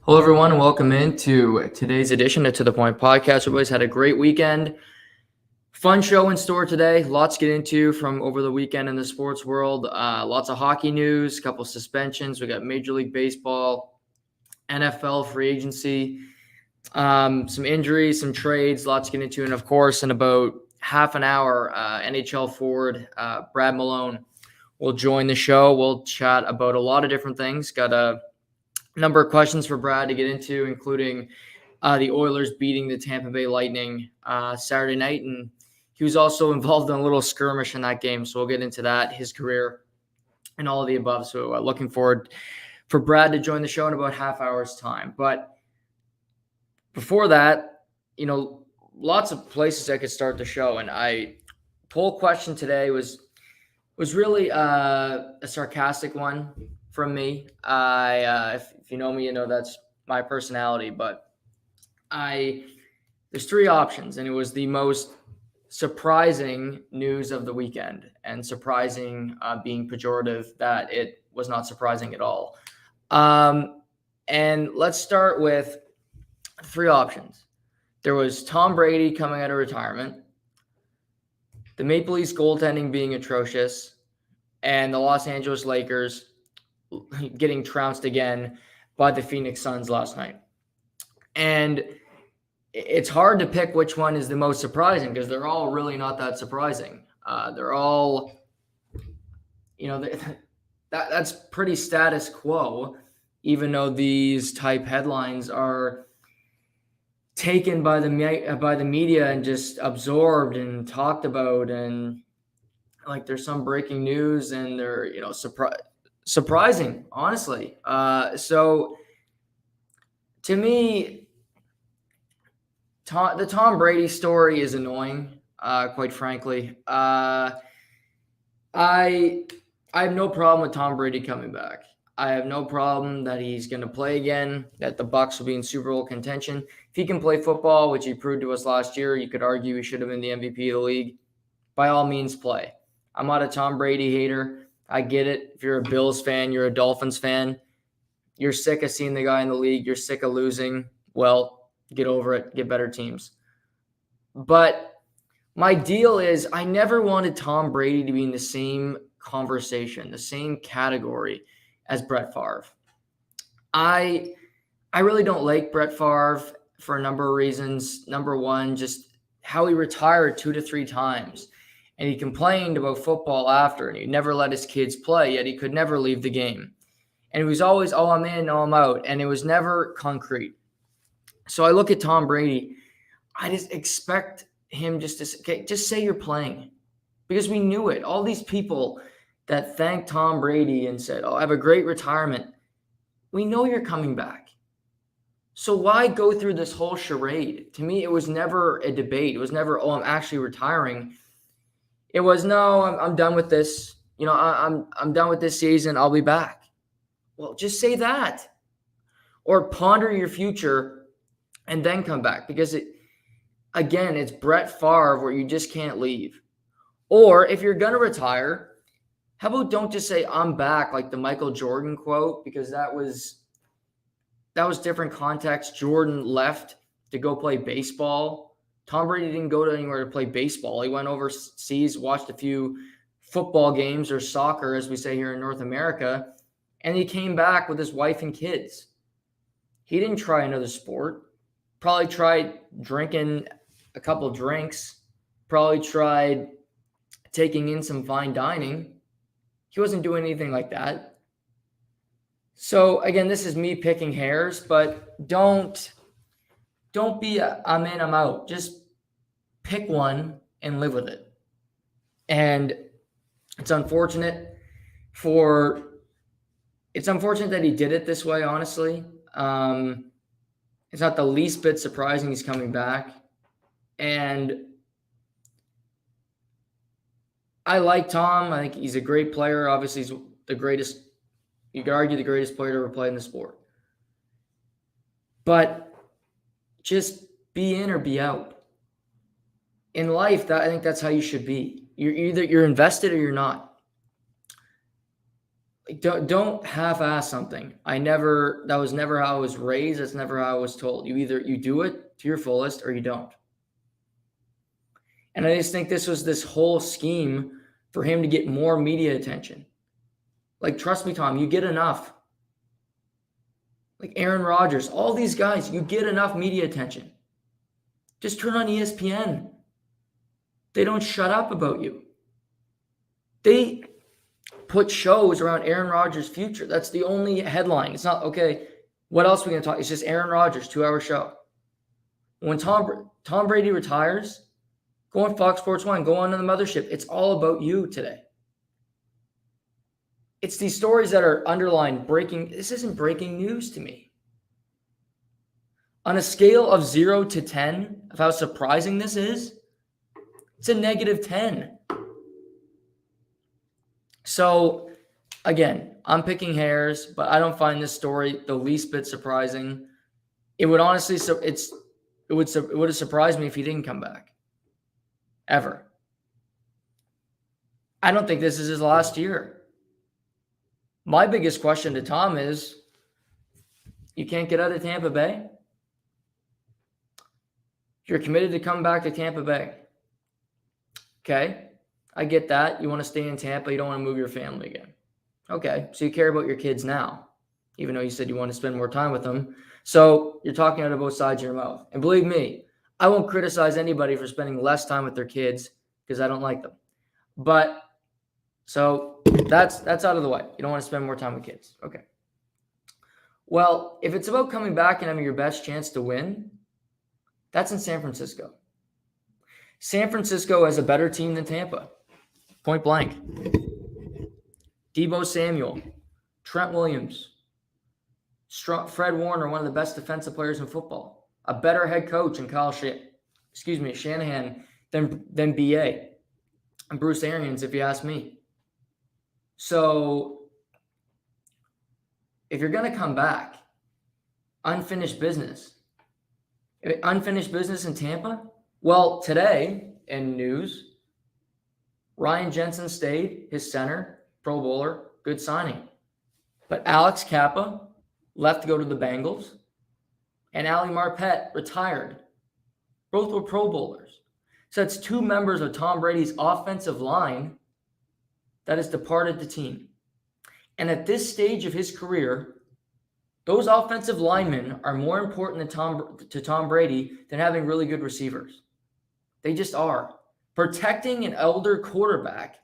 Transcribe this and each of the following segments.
Hello, everyone, and welcome into today's edition of To The Point podcast. Everybody's had a great weekend. Fun show in store today. Lots to get into from over the weekend in the sports world. Lots of hockey news, a couple suspensions. We got Major League Baseball, NFL free agency, some injuries, some trades, lots to get into. And, of course, in about half an hour, NHL forward Brad Malone will join the show. We'll chat about a lot of different things. Got a number of questions for Brad to get into, including the Oilers beating the Tampa Bay Lightning Saturday night. And he was also involved in a little skirmish in that game. So we'll get into that, his career, and all of the above. So looking forward for Brad to join the show in about half hour's time. But before that, lots of places I could start the show. And poll question today was really a sarcastic one from me. If you know me, you know that's my personality. But there's three options, and it was the most surprising news of the weekend, and surprising being pejorative, that it was not surprising at all. And let's start with three options. There was Tom Brady coming out of retirement, the Maple Leafs goaltending being atrocious, and the Los Angeles Lakers getting trounced again by the Phoenix Suns last night. And it's hard to pick which one is the most surprising, because they're all really not that surprising. They're all, that's pretty status quo, even though these type headlines are taken by the media and just absorbed and talked about, and like there's some breaking news, and they're surprising, honestly. So to me, the Tom Brady story is annoying, quite frankly. I have no problem with Tom Brady coming back. I have no problem that he's going to play again, that the Bucs will be in Super Bowl contention. If he can play football, which he proved to us last year, you could argue he should have been the MVP of the league. By all means, play. I'm not a Tom Brady hater. I get it. If you're a Bills fan, you're a Dolphins fan, you're sick of seeing the guy in the league, you're sick of losing. Well, get over it. Get better teams. But my deal is, I never wanted Tom Brady to be in the same conversation, the same category as Brett Favre. I really don't like Brett Favre for a number of reasons. Number one, just how he retired 2 to 3 times. And he complained about football after, and he never let his kids play, yet he could never leave the game. And he was always, oh, I'm in, oh, I'm out. And it was never concrete. So I look at Tom Brady, I just expect him just say you're playing. Because we knew it. All these people that thanked Tom Brady and said, oh, have a great retirement, we know you're coming back. So why go through this whole charade? To me, it was never a debate. It was never, oh, I'm actually retiring. It was, no, I'm done with this. I'm done with this season. I'll be back. Well, just say that. Or ponder your future and then come back. Because, it's Brett Favre where you just can't leave. Or if you're going to retire, how about don't just say, I'm back, like the Michael Jordan quote, because that was different context. Jordan left to go play baseball. Tom Brady didn't go to anywhere to play baseball. He went overseas, watched a few football games, or soccer, as we say here in North America, and he came back with his wife and kids. He didn't try another sport. Probably tried drinking a couple drinks. Probably tried taking in some fine dining. He wasn't doing anything like that. So again, this is me picking hairs, but don't be I'm in, I'm out. Just pick one and live with it. And it's unfortunate that he did it this way, honestly. It's not the least bit surprising he's coming back. And I like Tom. I think he's a great player. Obviously, he's the greatest. You could argue the greatest player to ever play in the sport. But just be in or be out. In life, I think that's how you should be. You're invested or you're not. Don't half-ass something. That was never how I was raised. That's never how I was told. You do it to your fullest or you don't. And I just think this whole scheme for him to get more media attention. Like, trust me, Tom, you get enough. Like Aaron Rodgers, all these guys, you get enough media attention. Just turn on ESPN. They don't shut up about you. They put shows around Aaron Rodgers' future. That's the only headline. It's not, okay, what else are we going to talk? It's just Aaron Rodgers, 2-hour show. When Tom Brady retires, go on Fox Sports 1, go on to the mothership. It's all about you today. It's these stories that are underlined breaking. This isn't breaking news to me. On a scale of 0 to 10 of how surprising this is, it's a -10. So, again, I'm picking hairs, but I don't find this story the least bit surprising. It would honestly, it would have surprised me if he didn't come back, ever. I don't think this is his last year. My biggest question to Tom is, you can't get out of Tampa Bay? You're committed to come back to Tampa Bay. Okay. I get that. You want to stay in Tampa. You don't want to move your family again. Okay. So you care about your kids now, even though you said you want to spend more time with them. So you're talking out of both sides of your mouth. And believe me, I won't criticize anybody for spending less time with their kids because I don't like them. But so that's out of the way. You don't want to spend more time with kids. Okay. Well, if it's about coming back and having your best chance to win, that's in San Francisco. San Francisco has a better team than Tampa. Point blank. Deebo Samuel, Trent Williams, Fred Warner, one of the best defensive players in football. A better head coach in Shanahan than BA and Bruce Arians, if you ask me. So if you're going to come back, unfinished business in Tampa? Well, today in news, Ryan Jensen stayed, his center, Pro Bowler, good signing. But Alex Kappa left to go to the Bengals, and Ali Marpet retired. Both were Pro Bowlers. So that's 2 members of Tom Brady's offensive line that has departed the team. And at this stage of his career, those offensive linemen are more important to Tom Brady than having really good receivers. They just are. Protecting an elder quarterback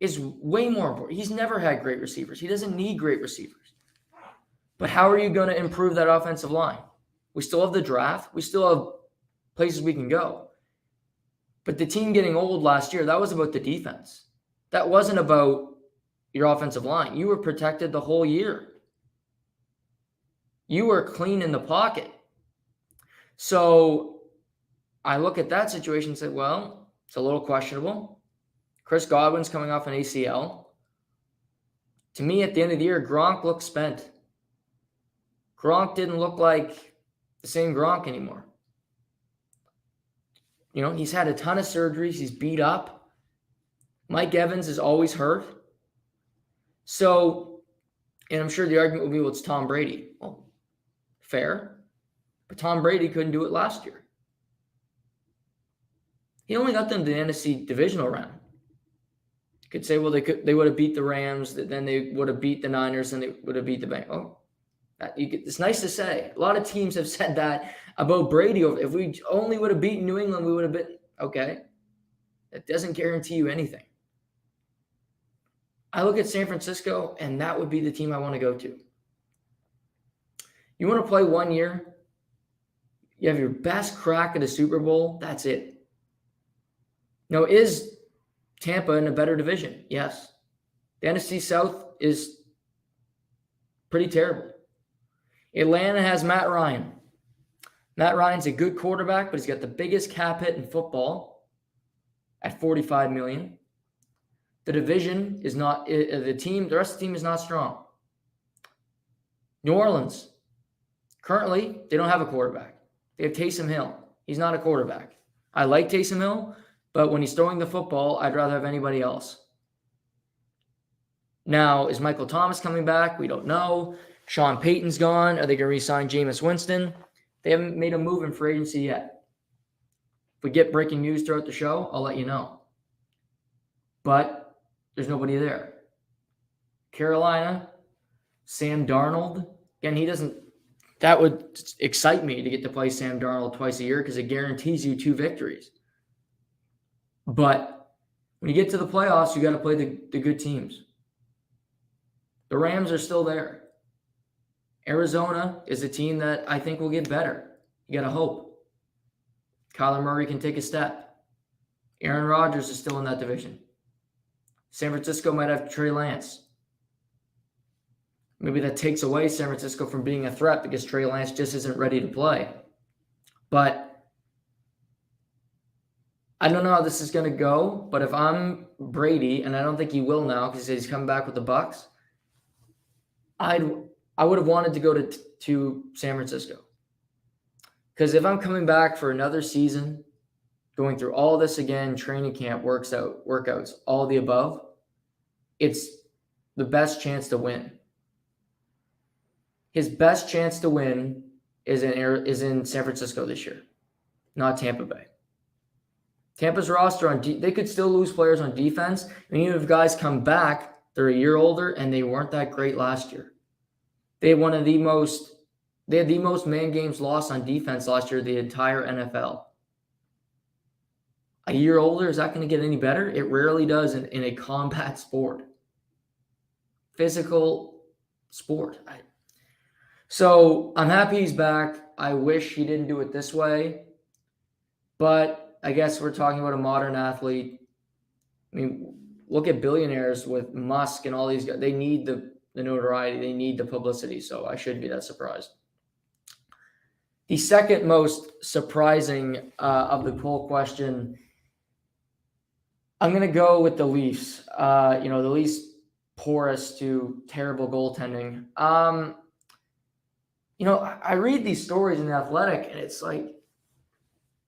is way more important. He's never had great receivers. He doesn't need great receivers. But how are you going to improve that offensive line? We still have the draft. We still have places we can go. But the team getting old last year, that was about the defense. That wasn't about your offensive line. You were protected the whole year. You were clean in the pocket. So I look at that situation and say, well, it's a little questionable. Chris Godwin's coming off an ACL. To me, at the end of the year, Gronk looked spent. Gronk didn't look like the same Gronk anymore. You know, he's had a ton of surgeries. He's beat up. Mike Evans is always hurt. So, and I'm sure the argument will be, well, it's Tom Brady. Well, fair. But Tom Brady couldn't do it last year. He only got them to the NFC divisional round. You could say, well, they would have beat the Rams, then they would have beat the Niners, and they would have beat the Bengals. Oh, it's nice to say. A lot of teams have said that about Brady. If we only would have beaten New England, we would have been okay. That doesn't guarantee you anything. I look at San Francisco, and that would be the team I want to go to. You want to play 1 year, you have your best crack at a Super Bowl, that's it. Now, is Tampa in a better division? Yes. The NFC South is pretty terrible. Atlanta has Matt Ryan. Matt Ryan's a good quarterback, but he's got the biggest cap hit in football at $45 million. The division is not, the rest of the team is not strong. New Orleans, currently, they don't have a quarterback. They have Taysom Hill. He's not a quarterback. I like Taysom Hill, but when he's throwing the football, I'd rather have anybody else. Now, is Michael Thomas coming back? We don't know. Sean Payton's gone. Are they going to re-sign Jameis Winston? They haven't made a move in free agency yet. If we get breaking news throughout the show, I'll let you know. But there's nobody there. Carolina, Sam Darnold. Again, that would excite me to get to play Sam Darnold twice a year because it guarantees you 2 victories. But when you get to the playoffs, you got to play the good teams. The Rams are still there. Arizona is a team that I think will get better. You got to hope. Kyler Murray can take a step. Aaron Rodgers is still in that division. San Francisco might have Trey Lance. Maybe that takes away San Francisco from being a threat because Trey Lance just isn't ready to play. But I don't know how this is going to go. But if I'm Brady, and I don't think he will now because he's coming back with the Bucs, I would have wanted to go to San Francisco. Because if I'm coming back for another season, going through all this again, training camp, workouts, all the above, it's the best chance to win. His best chance to win is in San Francisco this year, not Tampa Bay. Tampa's roster they could still lose players on defense. And even if guys come back, they're a year older and they weren't that great last year. They had the most man games lost on defense last year, the entire NFL. A year older, is that going to get any better? It rarely does in a combat sport. Physical sport. So I'm happy he's back. I wish he didn't do it this way. But I guess we're talking about a modern athlete. I mean, look at billionaires with Musk and all these guys. They need the notoriety. They need the publicity. So I shouldn't be that surprised. The second most surprising of the poll question, I'm going to go with the Leafs. The least porous to terrible goaltending. I read these stories in The Athletic, and it's like,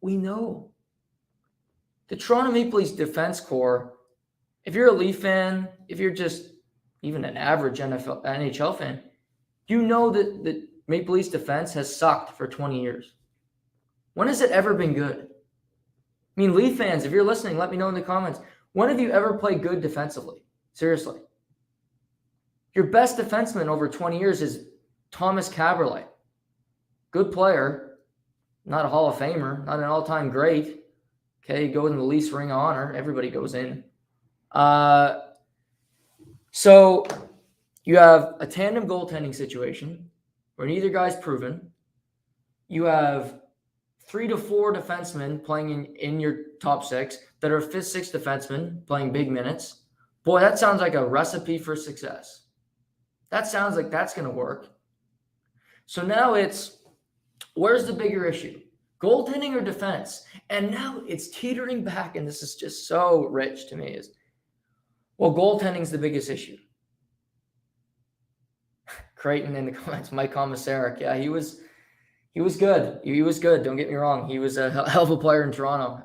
we know. The Toronto Maple Leafs defense core, if you're a Leaf fan, if you're just even an average NHL fan, you know that the Maple Leafs defense has sucked for 20 years. When has it ever been good? I mean, Leaf fans, if you're listening, let me know in the comments. When have you ever played good defensively? Seriously. Your best defenseman over 20 years is Thomas Kaberle. Good player, not a Hall of Famer, not an all-time great. Okay, go in the Leafs Ring of Honor. Everybody goes in. So you have a tandem goaltending situation where neither guy's proven. You have 3 to 4 defensemen playing in your top 6 that are 5th, 6th defensemen playing big minutes. Boy, that sounds like a recipe for success. That sounds like that's going to work. So now where's the bigger issue? Goaltending or defense? And now it's teetering back, and this is just so rich to me. Goaltending's the biggest issue. Creighton in the comments, Mike Komisarek. Yeah, he was good. He was good. Don't get me wrong. He was a hell of a player in Toronto.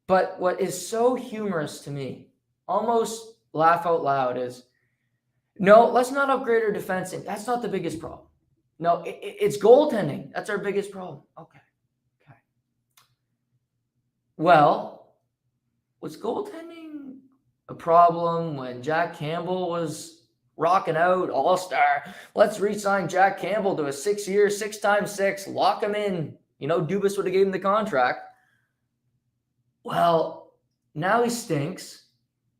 But what is so humorous to me, almost laugh out loud, is no, let's not upgrade our defense. That's not the biggest problem. No, it's goaltending. That's our biggest problem. Okay. Well, was goaltending a problem when Jack Campbell was rocking out, all-star? Let's re-sign Jack Campbell to a 6-year, 6x6, lock him in. Dubas would have gave him the contract. Well, now he stinks.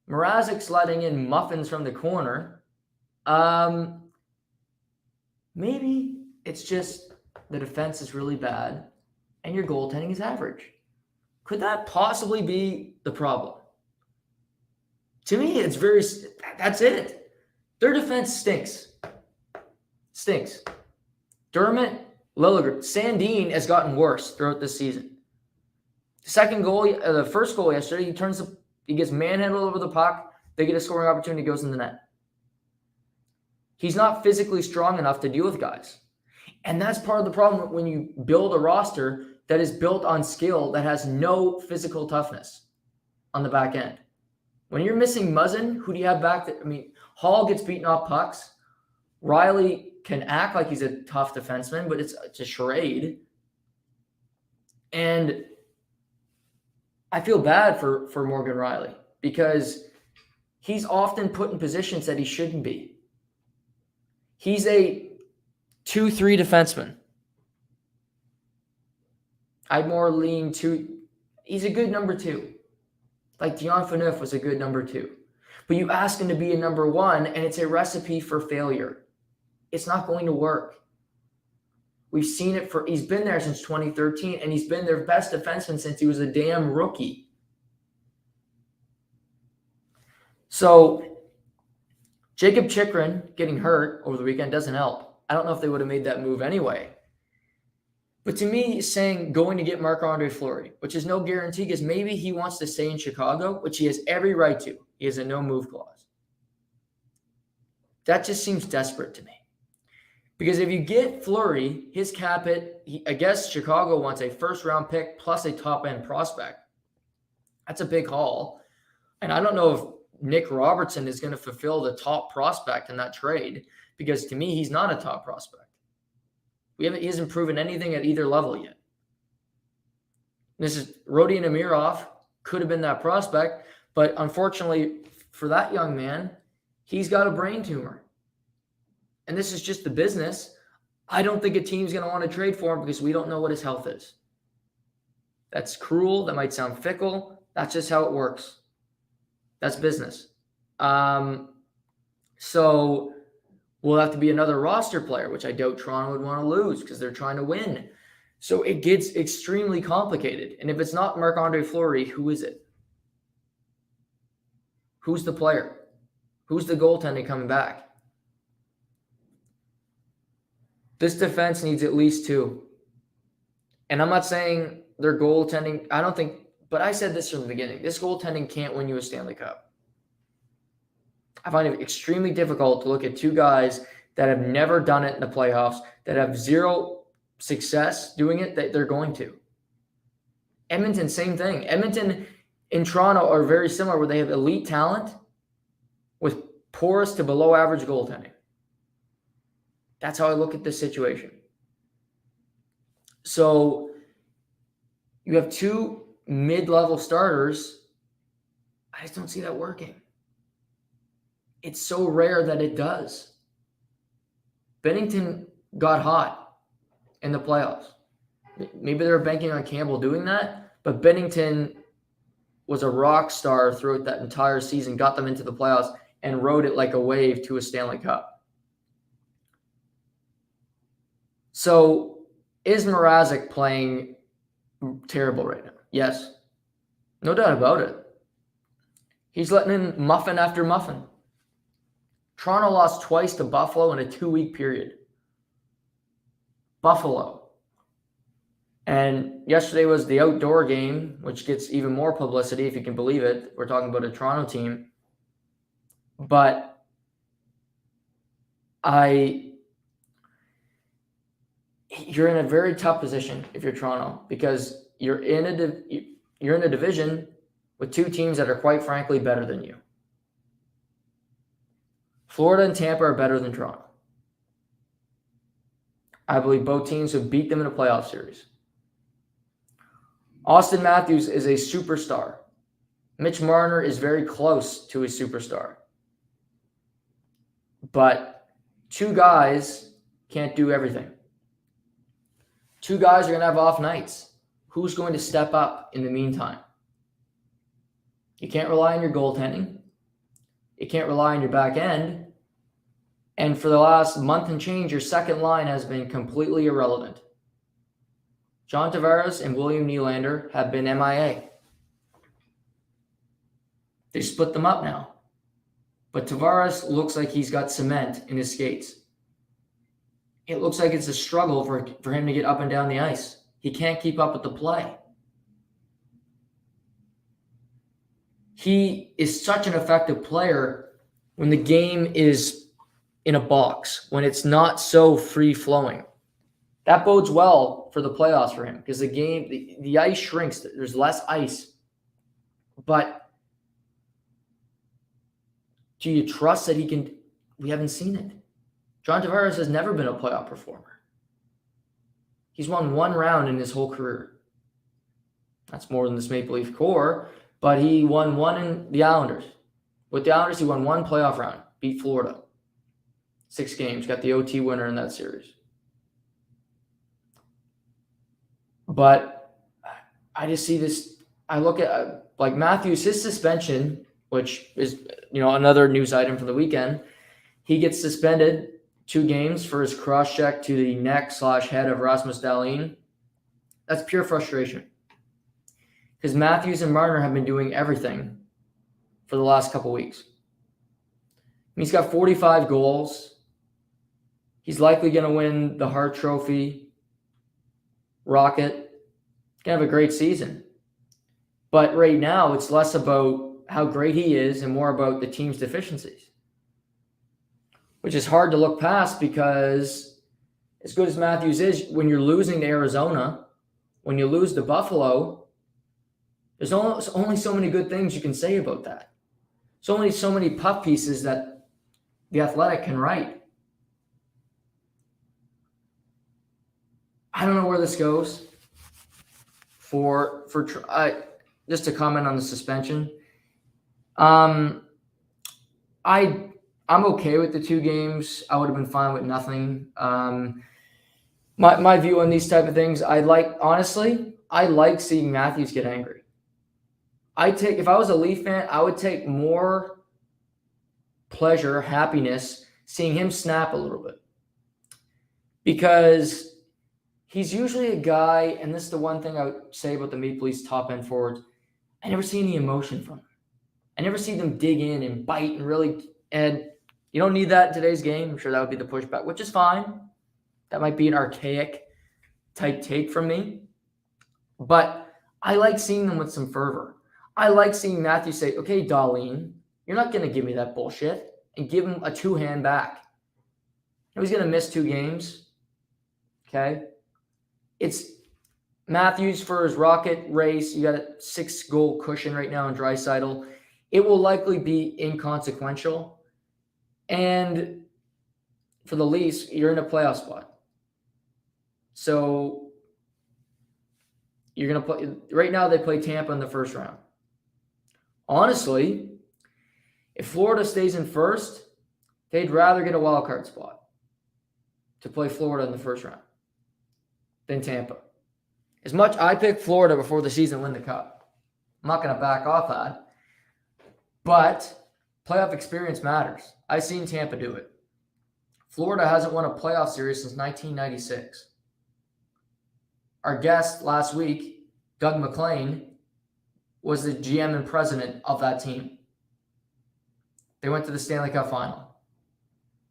Mrazek's letting in muffins from the corner. Maybe it's just the defense is really bad and your goaltending is average. Could that possibly be the problem? To me, that's it. Their defense stinks. Dermott, Liljegren, Sandin has gotten worse throughout this season. The first goal yesterday, he gets manhandled over the puck. They get a scoring opportunity, goes in the net. He's not physically strong enough to deal with guys. And that's part of the problem when you build a roster that is built on skill that has no physical toughness on the back end. When you're missing Muzzin, who do you have back there? I mean, Hall gets beaten off pucks. Riley can act like he's a tough defenseman, but it's a charade. And I feel bad for Morgan Riley because he's often put in positions that he shouldn't be. He's a 2-3 defenseman. I'd more lean to, he's a good number 2. Like Dion Phaneuf was a good number 2. But you ask him to be a number 1, and it's a recipe for failure. It's not going to work. We've seen it he's been there since 2013, and he's been their best defenseman since he was a damn rookie. So Jacob Chychrun getting hurt over the weekend doesn't help. I don't know if they would have made that move anyway. But to me, saying going to get Marc-Andre Fleury, which is no guarantee because maybe he wants to stay in Chicago, which he has every right to. He has a no-move clause. That just seems desperate to me. Because if you get Fleury, his cap hit, I guess Chicago wants a first-round pick plus a top-end prospect. That's a big haul. And I don't know if Nick Robertson is going to fulfill the top prospect in that trade because to me, he's not a top prospect. He hasn't proven anything at either level yet. This is Rodion Amirov, could have been that prospect, but unfortunately for that young man, he's got a brain tumor. And this is just the business. I don't think a team's going to want to trade for him because we don't know what his health is. That's cruel. That might sound fickle. That's just how it works. That's business. So will have to be another roster player, which I doubt Toronto would want to lose because they're trying to win. So it gets extremely complicated. And if it's not Marc-Andre Fleury, who is it? Who's the player? Who's the goaltender coming back? This defense needs at least 2. And I'm not saying their goaltending, I don't think, but I said this from the beginning. This goaltending can't win you a Stanley Cup. I find it extremely difficult to look at 2 guys that have never done it in the playoffs, that have zero success doing it, that they're going to. Edmonton, same thing. Edmonton and Toronto are very similar where they have elite talent with porous to below average goaltending. That's how I look at this situation. So you have 2 mid-level starters. I just don't see that working. It's so rare that it does. Bennington got hot in the playoffs. Maybe they're banking on Campbell doing that, but Bennington was a rock star throughout that entire season, got them into the playoffs, and rode it like a wave to a Stanley Cup. So is Mrazek playing terrible right now? Yes. No doubt about it. He's letting in muffin after muffin. Toronto lost twice to Buffalo in a 2-week period. Buffalo. And yesterday was the outdoor game, which gets even more publicity, if you can believe it. We're talking about a Toronto team. But you're in a very tough position if you're Toronto because you're in a division with 2 teams that are quite frankly better than you. Florida and Tampa are better than Toronto. I believe both teams would beat them in a playoff series. Austin Matthews is a superstar. Mitch Marner is very close to a superstar. But 2 guys can't do everything. 2 guys are going to have off nights. Who's going to step up in the meantime? You can't rely on your goaltending. You can't rely on your back end. And for the last month and change, your second line has been completely irrelevant. John Tavares and William Nylander have been MIA. They split them up now. But Tavares looks like he's got cement in his skates. It looks like it's a struggle for him to get up and down the ice. He can't keep up with the play. He is such an effective player when the game is in a box, when it's not so free-flowing. That bodes well for the playoffs for him because the game, the ice shrinks. There's less ice. But Do you trust that he can? We haven't seen it. John Tavares has never been a playoff performer. He's won one round in his whole career. That's more than this Maple Leaf core, but he won one in the Islanders. With the Islanders, he won one playoff round, beat Florida. 6 games, got the OT winner in that series. But I just see this. I look at like Matthews, his suspension, which is another news item from the weekend. He gets suspended 2 games for his cross check to the neck/head of Rasmus Dahlin. That's pure frustration. Because Matthews and Marner have been doing everything for the last couple weeks. He's got 45 goals. He's likely going to win the Hart Trophy. Rocket. Going to have a great season. But right now, it's less about how great he is and more about the team's deficiencies. Which is hard to look past because as good as Matthews is, when you're losing to Arizona, when you lose to Buffalo, there's only so many good things you can say about that. There's only so many puff pieces that the Athletic can write. I don't know where this goes. Just to comment on the suspension, I'm okay with the 2 games. I would have been fine with nothing. My view on these type of things, I like seeing Matthews get angry. If I was a Leaf fan, I would take more pleasure, happiness, seeing him snap a little bit. Because he's usually a guy, and this is the one thing I would say about the Maple Leafs top end forwards, I never see any emotion from them. I never see them dig in and bite and you don't need that in today's game. I'm sure that would be the pushback, which is fine. That might be an archaic type take from me. But I like seeing them with some fervor. I like seeing Matthew say, okay, Dahlin, you're not going to give me that bullshit, and give him a 2-hand back. He's going to miss 2 games. Okay? It's Matthews for his Rocket race. You got a 6-goal cushion right now in Draisaitl. It will likely be inconsequential. And for the Leafs, you're in a playoff spot. So you're going to play. Right now, they play Tampa in the first round. Honestly, if Florida stays in first, they'd rather get a wild card spot to play Florida in the first round than Tampa. As much I picked Florida before the season win the Cup. I'm not going to back off that. But playoff experience matters. I've seen Tampa do it. Florida hasn't won a playoff series since 1996. Our guest last week, Doug McClain, was the GM and president of that team. They went to the Stanley Cup final.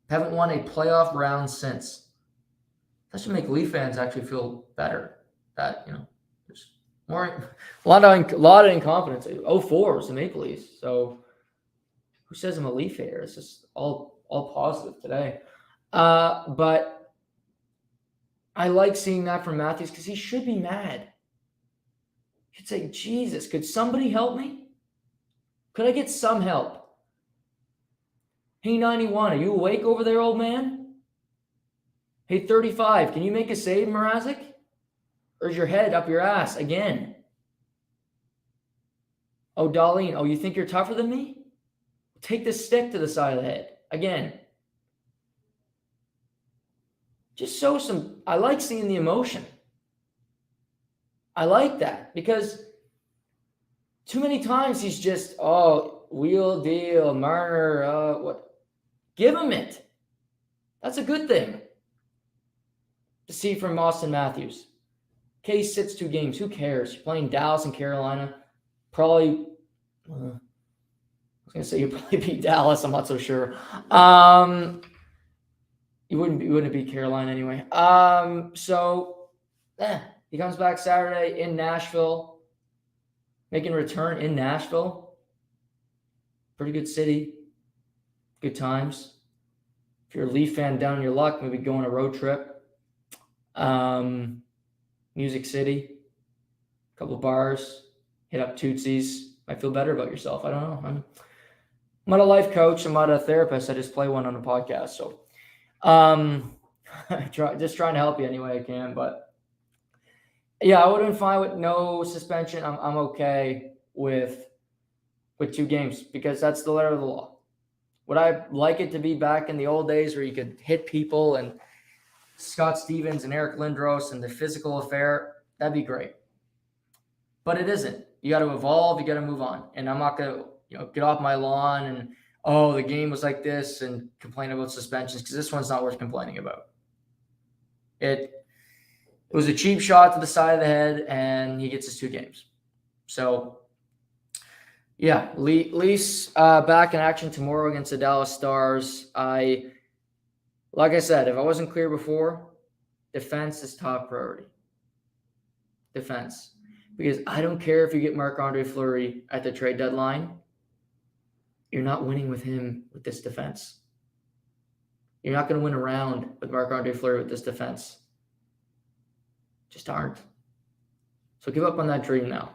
Haven't won a playoff round since. That should make Leaf fans actually feel better. That, there's more, a lot of incompetence. 0-4 was the Maple Leafs. So who says I'm a Leaf hater? It's just all positive today. But I like seeing that from Matthews because he should be mad. He should say, Jesus, could somebody help me? Could I get some help? Hey, 91, are you awake over there, old man? Hey, 35, can you make a save, Mrazek? Or is your head up your ass again? Oh, Dahlin, you think you're tougher than me? Take the stick to the side of the head. Again. Just show some. I like seeing the emotion. I like that because too many times he's just, wheel deal, Marner, what? Give him it. That's a good thing to see from Austin Matthews. Case sits 2 games. Who cares? You're playing Dallas and Carolina. Probably, I was going to say you probably beat Dallas. I'm not so sure. You wouldn't beat Carolina anyway. He comes back Saturday in Nashville, making a return in Nashville. Pretty good city, good times. If you're a Leaf fan, down in your luck, maybe go on a road trip. Music City, a couple of bars, hit up Tootsie's. Might feel better about yourself. I don't know. I'm not a life coach. I'm not a therapist. I just play one on a podcast. So, um, just trying to help you any way I can. But yeah, I would have been fine with no suspension. I'm okay with 2 games because that's the letter of the law. Would I like it to be back in the old days where you could hit people and Scott Stevens and Eric Lindros and the physical affair? That'd be great. But it isn't. You got to evolve. You got to move on. And I'm not going to get off my lawn and, oh, the game was like this and complain about suspensions because this one's not worth complaining about. It was a cheap shot to the side of the head, and he gets his 2 games. So, yeah, Leafs back in action tomorrow against the Dallas Stars. Like I said, if I wasn't clear before, defense is top priority. Defense. Because I don't care if you get Marc-Andre Fleury at the trade deadline. You're not winning with him with this defense. You're not going to win a round with Marc-Andre Fleury with this defense. Just aren't. So give up on that dream now.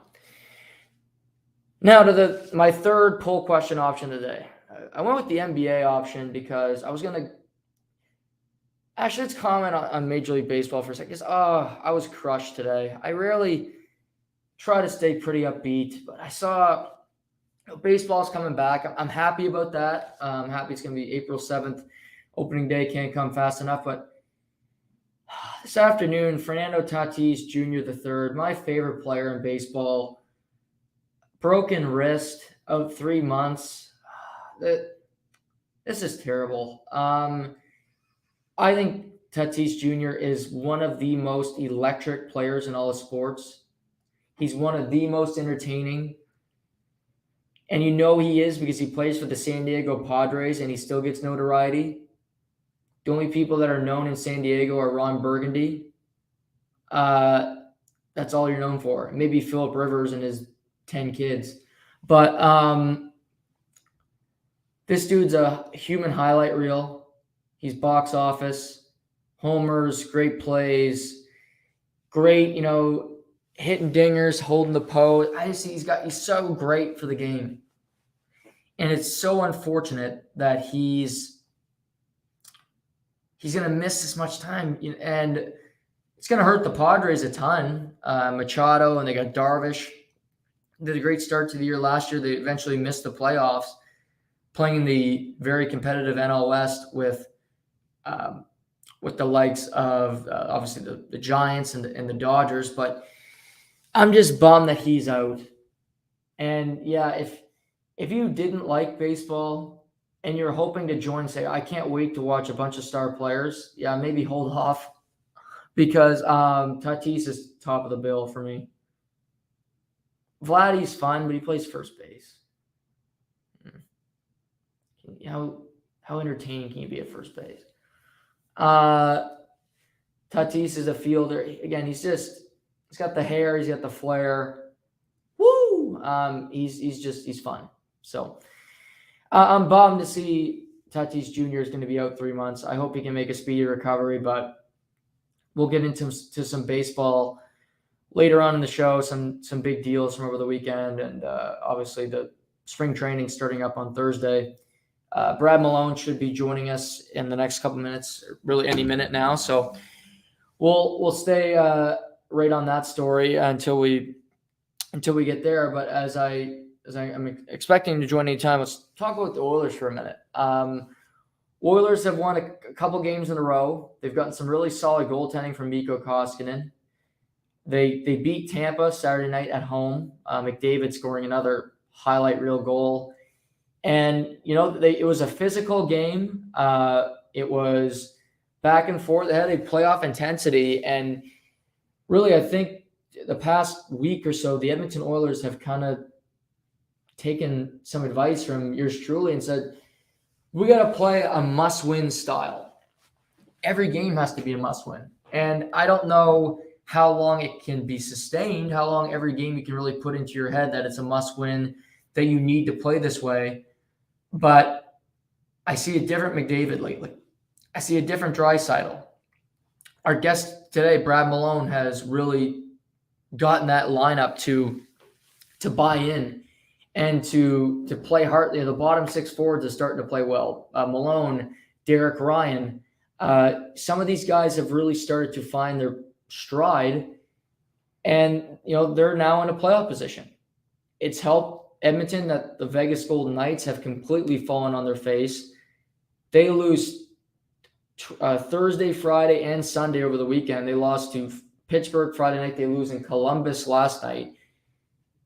Now to my third poll question option today. I went with the NBA option because I was going to actually, let's comment on Major League Baseball for a second. I was crushed today. I rarely try to stay pretty upbeat, but I saw baseball's coming back. I'm happy about that. I'm happy it's going to be April 7th. Opening day can't come fast enough, but this afternoon, Fernando Tatis Jr. III, my favorite player in baseball, broken wrist of 3 months. This is terrible. I think Tatis Jr. is one of the most electric players in all of sports. He's one of the most entertaining. And he is because he plays for the San Diego Padres and he still gets notoriety. The only people that are known in San Diego are Ron Burgundy. That's all you're known for. Maybe Phillip Rivers and his 10 kids. But this dude's a human highlight reel. He's box office, homers, great plays, great, hitting dingers, holding the pose. I just see he's so great for the game. And it's so unfortunate that he's going to miss this much time. And it's going to hurt the Padres a ton. Machado, and they got Darvish. Did a great start to the year last year. They eventually missed the playoffs, playing in the very competitive NL West with the likes of obviously the Giants and the Dodgers. But I'm just bummed that he's out. And yeah, if you didn't like baseball and you're hoping to join, say, I can't wait to watch a bunch of star players, yeah, maybe hold off because Tatis is top of the bill for me. Vladdy's fun, but he plays first base. How entertaining can you be at first base? Tatis is a fielder. Again, he's got the hair, he's got the flair. Woo! He's fun. So I'm bummed to see Tatis Jr. is going to be out 3 months. I hope he can make a speedy recovery, but we'll get into some baseball later on in the show, some big deals from over the weekend, and obviously the spring training starting up on Thursday. Brad Malone should be joining us in the next couple minutes, really any minute now. So we'll stay right on that story until we get there. But as I'm expecting to join anytime, let's talk about the Oilers for a minute. Oilers have won a couple games in a row. They've gotten some really solid goaltending from Mikko Koskinen. They beat Tampa Saturday night at home. McDavid scoring another highlight reel goal. And, it was a physical game. It was back and forth. They had a playoff intensity. And really, I think the past week or so, the Edmonton Oilers have kind of taken some advice from yours truly and said, we got to play a must-win style. Every game has to be a must-win. And I don't know how long it can be sustained, how long every game you can really put into your head that it's a must-win, that you need to play this way. But I see a different McDavid lately. I see a different Draisaitl. Our guest today, Brad Malone, has really gotten that lineup to buy in. and to play hard. The bottom six forwards are starting to play well. Malone, Derek Ryan, some of these guys have really started to find their stride, and they're now in a playoff position. It's helped Edmonton that the Vegas Golden Knights have completely fallen on their face. They lose Thursday, Friday, and Sunday over the weekend. They lost to Pittsburgh Friday night. They lose in Columbus last night.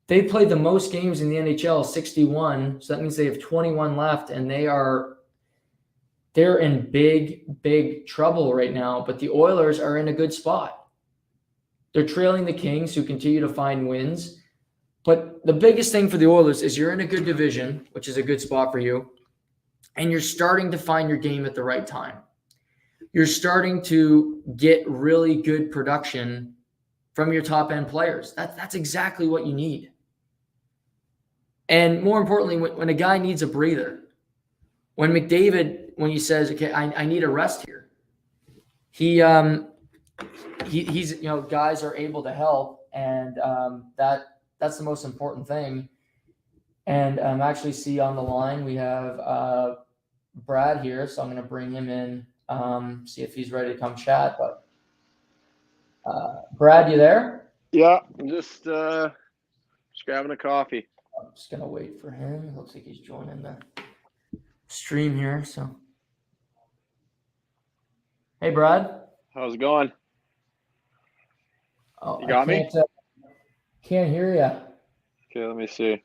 They played the most games in the NHL, 61. So that means they have 21 left, and they're in big trouble right now. But the Oilers are in a good spot. They're trailing the Kings, who continue to find wins. But the biggest thing for the Oilers is you're in a good division, which is a good spot for you, and you're starting to find your game at the right time. You're starting to get really good production from your top-end players. That's exactly what you need. And more importantly, when a guy needs a breather, when McDavid, when he says, okay, I need a rest here, he's guys are able to help, and that's the most important thing. And actually see on the line, we have Brad here, so I'm going to bring him in, see if he's ready to come chat. But Brad, you there? Yeah, I'm just grabbing a coffee. I'm just going to wait for him. It looks like he's joining the stream here. So, hey, Brad. How's it going? Oh, you got me? Can't hear you. Okay, let me see.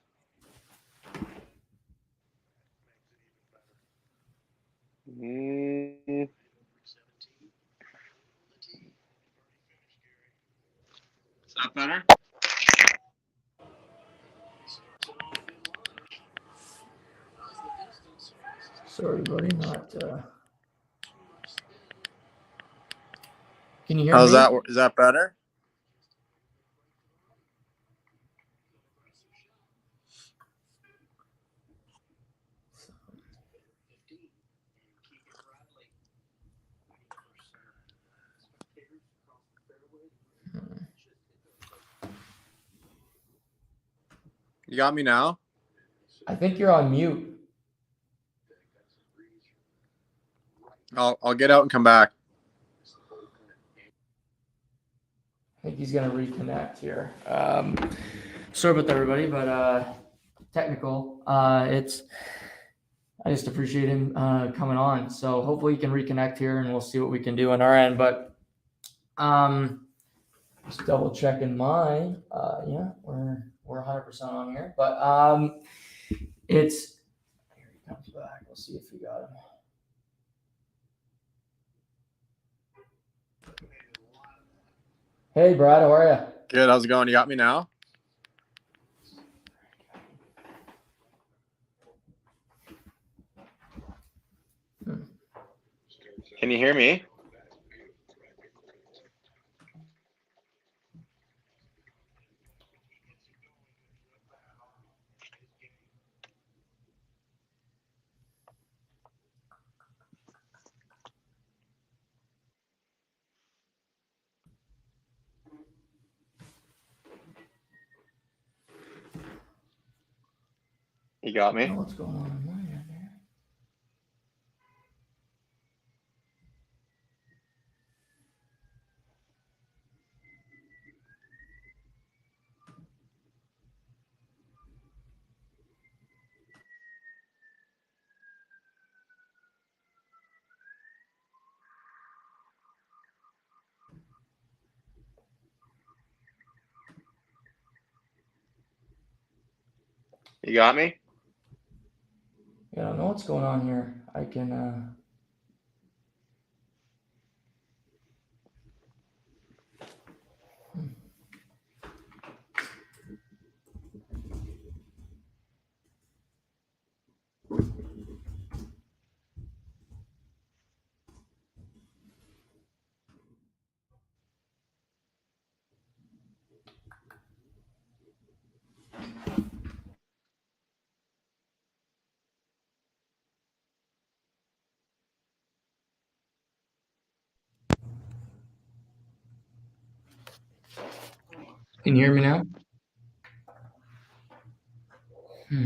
Is that better? Sorry, buddy. Can you hear me? How's that? Is that better? You got me now? I think you're on mute. I'll get out and come back. I think he's going to reconnect here. Sorry about that, everybody, but technical. I just appreciate him coming on. So hopefully he can reconnect here, and we'll see what we can do on our end. But just double checking mine. Yeah, we're 100% on here. But here he comes back. We'll see if we got him. Hey, Brad, how are you? Good. How's it going? You got me now? Can you hear me? You got me? What's going on in my end here? You got me? Yeah, I don't know what's going on here. I can Can you hear me now? How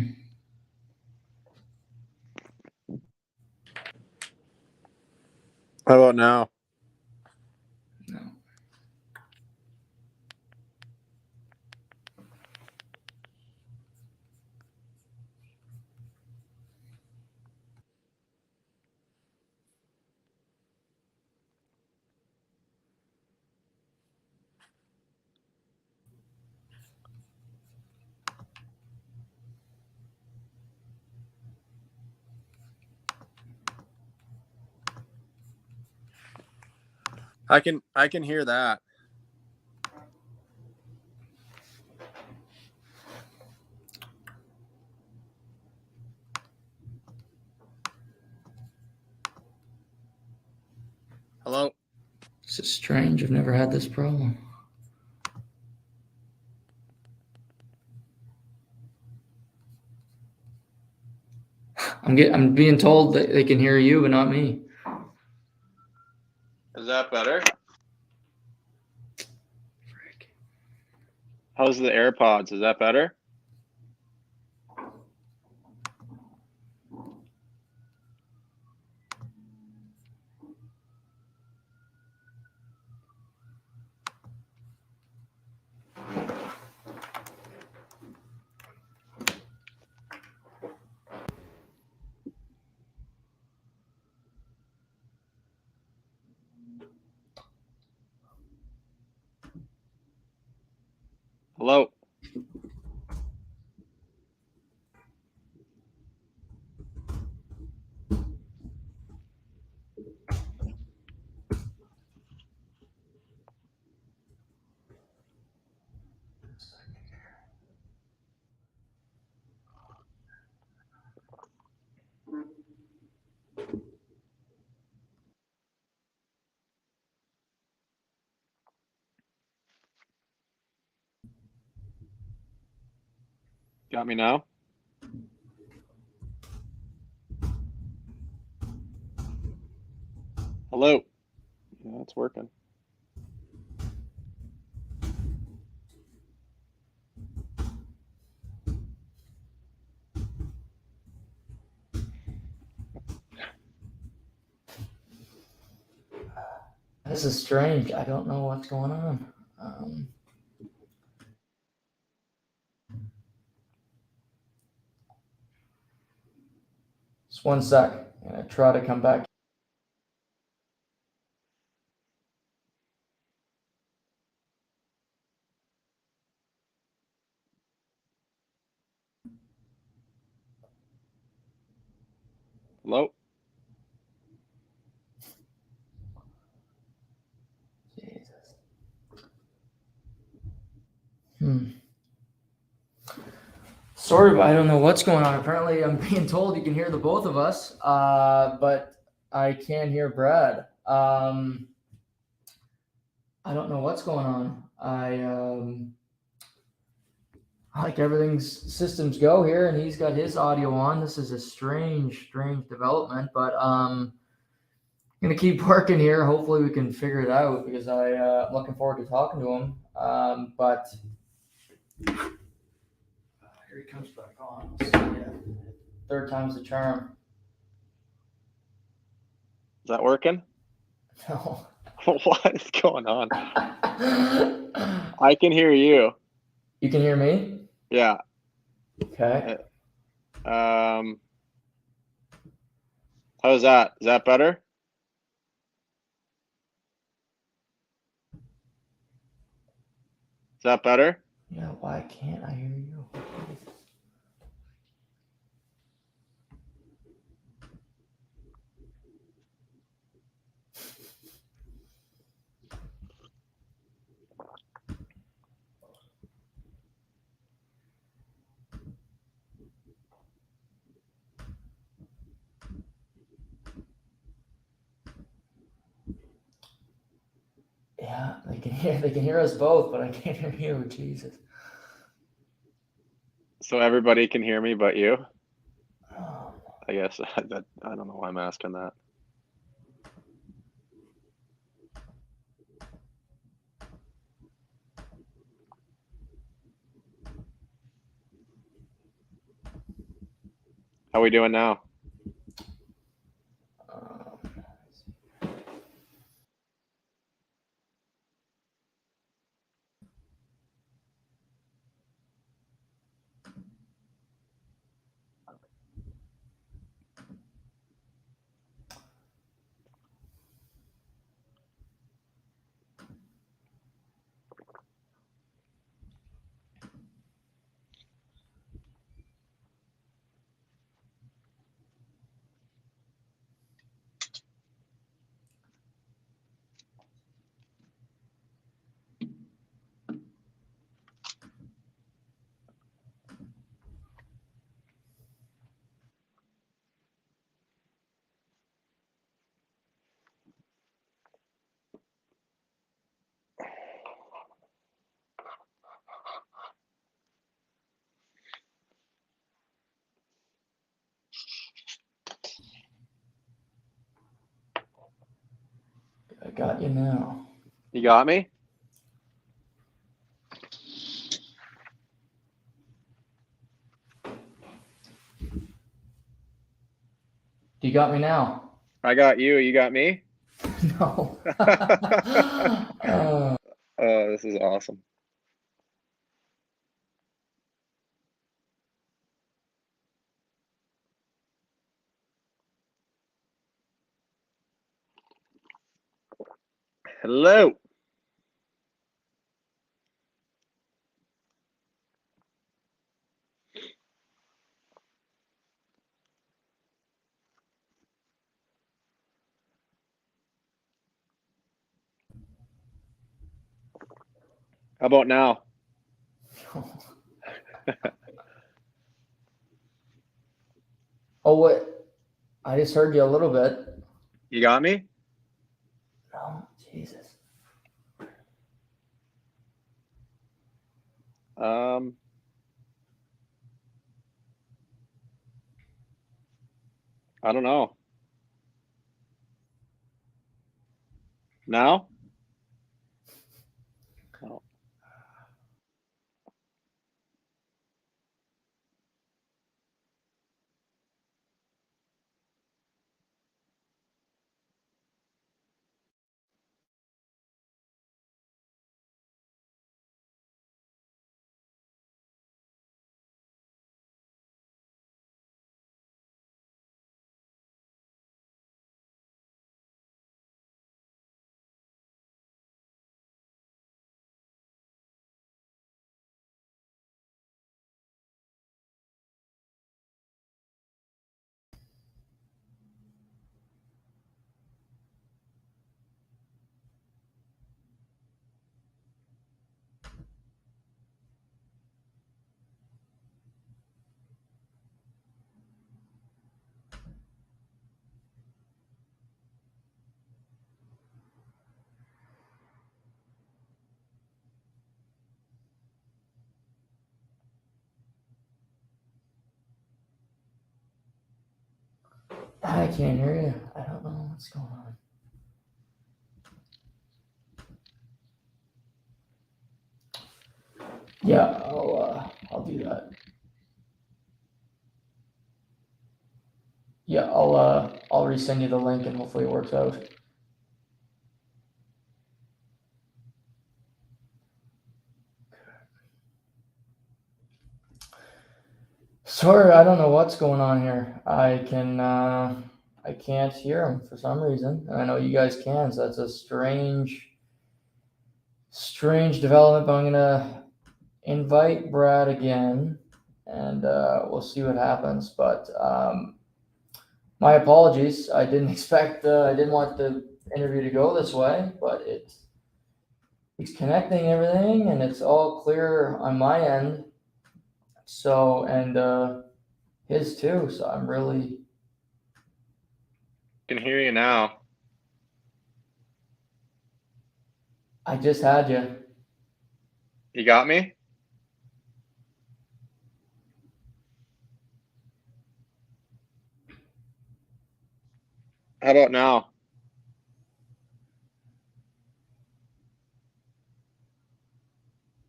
about now? No. I can hear that. Hello? This is strange. I've never had this problem. I'm being told that they can hear you, but not me. Is that better? Frick. How's the AirPods? Is that better? Hello? Got me now? Hello? Yeah, it's working. This is strange. I don't know what's going on. Just 1 sec. I'm gonna try to come back. Hello? Jesus. Sorry, but I don't know what's going on. Apparently, I'm being told you can hear the both of us, but I can't hear Brad. I don't know what's going on. Like everything's systems go here, and he's got his audio on. This is a strange development, but I'm gonna keep working here. Hopefully, we can figure it out because I'm looking forward to talking to him. But here he comes back on. So, yeah, third time's the charm. Is that working? No. What is going on? I can hear you. You can hear me? Yeah. Okay. How's that? Is that better? Is that better? Yeah, why can't I hear you? Yeah, they can hear us both, but I can't hear you. Jesus. So everybody can hear me but you? Oh. I guess I don't know why I'm asking that. How we doing now? I got you now. You got me? You got me now? I got you. You got me? No. Oh, this is awesome. Hello. How about now? Oh, what? I just heard you a little bit. You got me? No, Jesus. I don't know. Now? No. I can't hear you. I don't know what's going on. Yeah, I'll do that. Yeah, I'll resend you the link and hopefully it works out. Sorry, I don't know what's going on here. I can't hear him for some reason. And I know you guys can, so that's a strange development. But I'm gonna invite Brad again, and we'll see what happens. But my apologies. I didn't expect. I didn't want the interview to go this way, but it's connecting everything, and it's all clear on my end. So and his too. So I'm really. Can hear you now. I just had you. You got me? How about now?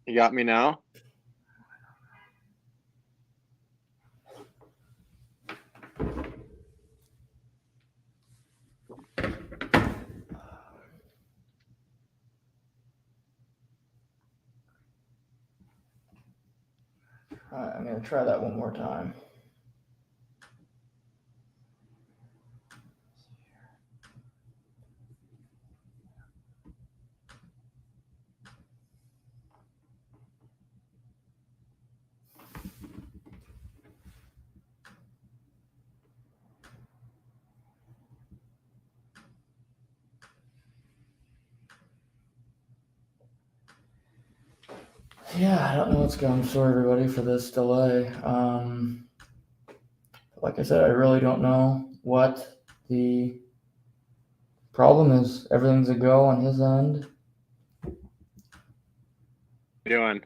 You got me now? I'm going to try that one more time. Yeah, I don't know what's going on. I'm sorry, everybody, for this delay. Like I said, I really don't know what the problem is. Everything's a go on his end. Doing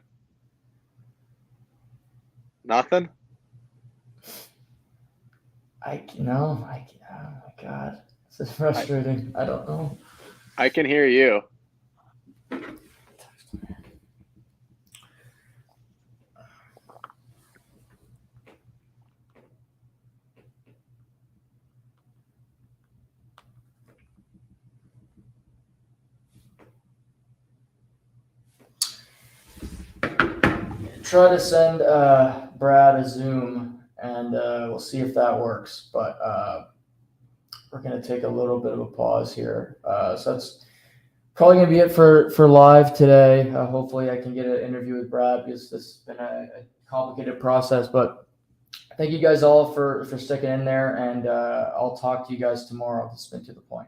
nothing. Oh my God, this is frustrating. I don't know. I can hear you. Try to send Brad a Zoom, and we'll see if that works. But we're going to take a little bit of a pause here. So that's probably going to be it for live today. Hopefully, I can get an interview with Brad because this has been a complicated process. But thank you guys all for sticking in there, and I'll talk to you guys tomorrow. This has been To The Point.